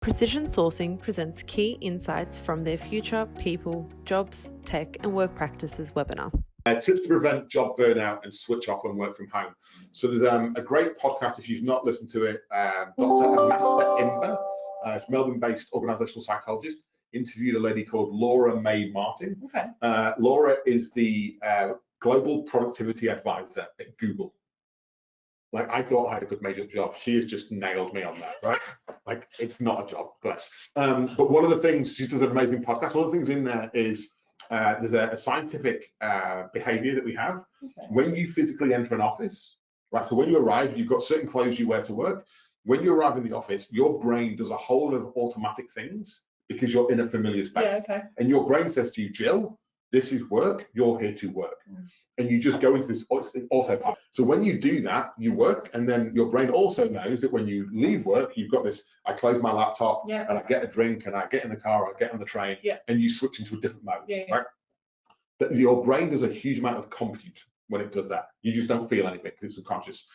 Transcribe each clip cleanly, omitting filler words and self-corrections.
Precision Sourcing presents key insights from their Future People, Jobs, Tech and Work Practices webinar. Tips to prevent job burnout and switch off and work from home. So there's a great podcast, if you've not listened to it, Dr. Amanda Imber, Melbourne-based organisational psychologist, interviewed a lady called Laura May Martin. Okay. Laura is the Global Productivity Advisor at Google. Like, I thought I had a good made-up job. She has just nailed me on that, right? Like, it's not a job, bless. But one of the things, she does an amazing podcast. One of the things in there is there's a scientific behavior that we have. Okay. When you physically enter an office, right? So when you arrive, you've got certain clothes you wear to work. When you arrive in the office, your brain does a whole lot of automatic things because you're in a familiar space. Yeah, okay. And your brain says to you, Jill, this is work, you're here to work. And you just go into this autopilot. So when you do that, you work, and then your brain also knows that when you leave work, you've got this, I close my laptop, Yeah. and I get a drink, and I get in the car, or I get on the train, Yeah. and you switch into a different mode, Yeah. right? But your brain does a huge amount of compute when it does that. You just don't feel anything because it's subconscious.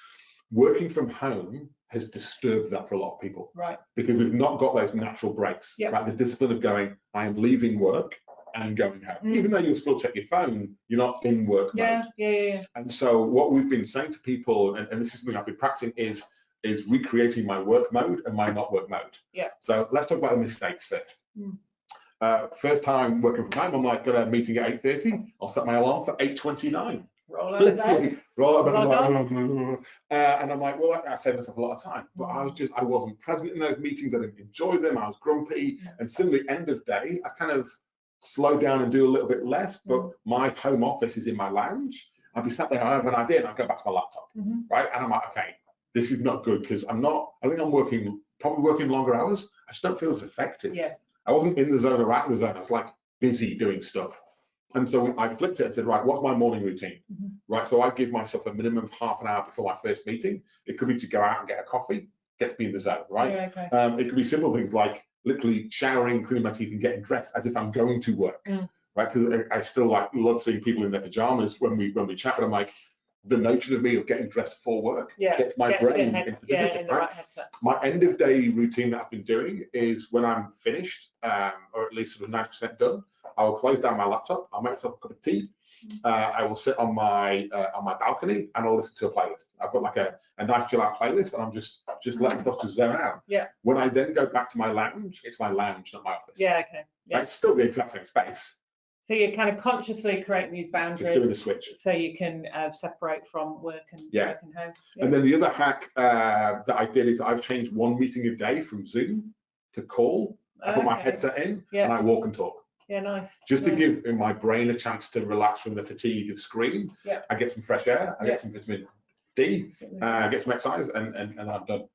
Working from home has disturbed that for a lot of people. Right. Because we've not got those natural breaks, Yeah. right? The discipline of going, I am leaving work and going home. Even though you'll still check your phone, you're not in work mode. Yeah. And so what we've been saying to people, and this is something I've been practicing, is recreating my work mode and my not work mode. Yeah. So let's talk about the mistakes first. First time working from home, I'm like, got a meeting at 8:30. I'll set my alarm for 8:29. Roll out of bed. Roll out of bed, Well and I'm like, well, I saved myself a lot of time. But I wasn't present in those meetings. I didn't enjoy them. I was grumpy. And similarly, end of day, I kind of slow down and do a little bit less. But my home office is in my lounge. I'd be sat there, I have an idea, and I'd go back to my laptop, right? And I'm like, okay, this is not good because I think I'm probably working longer hours. I just don't feel as effective. Yeah. I wasn't in the zone or out of the zone. I was like busy doing stuff. And so I flipped it and said, right, what's my morning routine? Right, so I give myself a minimum of half an hour before my first meeting. It could be to go out and get a coffee, gets me in the zone, right? Yeah, okay. It could be simple things like literally showering, cleaning my teeth and getting dressed as if I'm going to work, right? Because I still love seeing people in their pajamas when we chat, but I'm like, the notion of me of getting dressed for work gets my brain into the position, right? My end of day routine that I've been doing is when I'm finished, or at least sort of 90% done, I will close down my laptop, I'll make myself a cup of tea, I will sit on my balcony and I'll listen to a playlist. I've got like a nice chill out playlist and I'm just letting myself just zone out. Yeah. When I then go back to my lounge, it's my lounge, not my office. Yeah, okay. Yeah. It's still the exact same space. So you're kind of consciously creating these boundaries. Just doing the switch. So you can separate from work and work and home. Yeah. And then the other hack that I did is I've changed one meeting a day from Zoom to call. I put my headset in and I walk and talk. Yeah, nice. Just to give my brain a chance to relax from the fatigue of screen. Yeah. I get some fresh air, I get some vitamin D, I get some exercise, and I'm done.